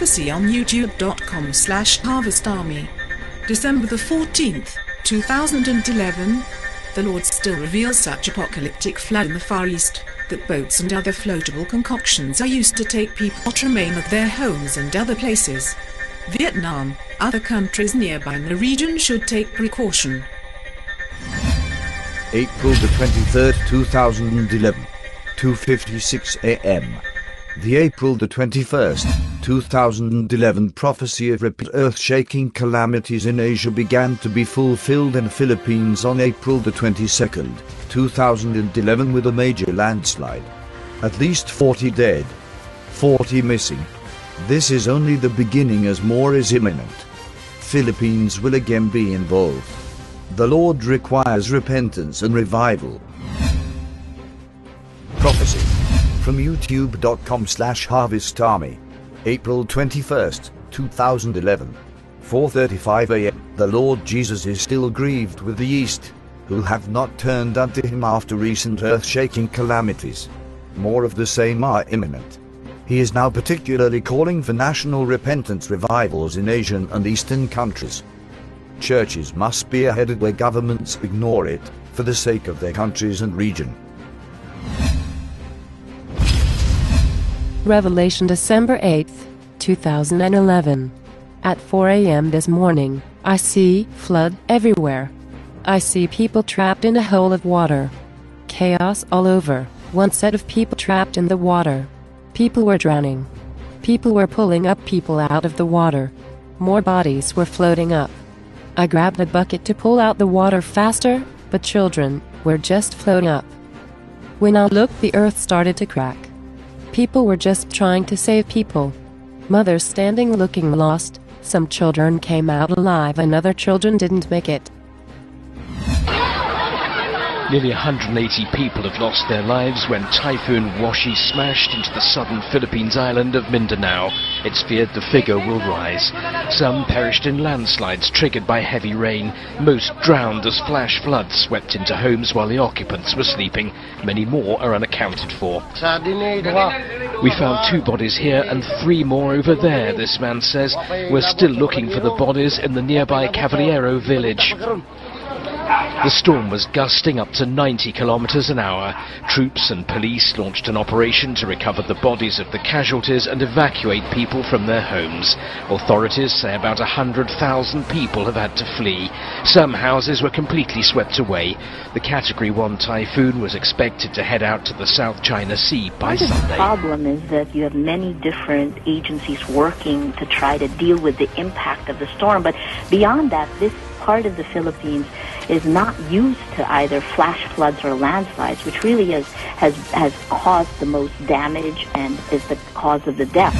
prophecy on youtube.com/harvestarmy. December the 14th, 2011. The Lord still reveals such apocalyptic flood in the Far East, that boats and other floatable concoctions are used to take people that remain at their homes and other places. Vietnam, other countries nearby in the region should take precaution. April the 23rd, 2011, 2:56 a.m. The April the 21st, 2011 prophecy of repeat earth-shaking calamities in Asia began to be fulfilled in Philippines on April the 22nd, 2011 with a major landslide. At least 40 dead, 40 missing. This is only the beginning as more is imminent. Philippines will again be involved. The Lord requires repentance and revival. Prophecy from youtube.com/harvestarmy. April 21st, 2011, 4:35 a.m. The Lord Jesus is still grieved with the East, who have not turned unto him after recent earth-shaking calamities. More of the same are imminent. He is now particularly calling for national repentance revivals in Asian and Eastern countries. Churches must be headed where governments ignore it, for the sake of their countries and region. Revelation December 8th, 2011. At 4 a.m. this morning, I see flood everywhere. I see people trapped in a hole of water. Chaos all over, one set of people trapped in the water. People were drowning. People were pulling up people out of the water. More bodies were floating up. I grabbed a bucket to pull out the water faster, but children were just floating up. When I looked, the earth started to crack. People were just trying to save people. Mothers standing looking lost. Some children came out alive and other children didn't make it. Nearly 180 people have lost their lives when Typhoon Washi smashed into the southern Philippines island of Mindanao. It's feared the figure will rise. Some perished in landslides triggered by heavy rain. Most drowned as flash floods swept into homes while the occupants were sleeping. Many more are unaccounted for. We found 2 bodies here and 3 more over there, this man says. We're still looking for the bodies in the nearby Cavallero village. The storm was gusting up to 90 kilometers an hour. Troops and police launched an operation to recover the bodies of the casualties and evacuate people from their homes. Authorities say about 100,000 people have had to flee. Some houses were completely swept away. The Category 1 typhoon was expected to head out to the South China Sea by Sunday. The problem is that you have many different agencies working to try to deal with the impact of the storm, but beyond that, this part of the Philippines is not used to either flash floods or landslides, which really has caused the most damage and is the cause of the death.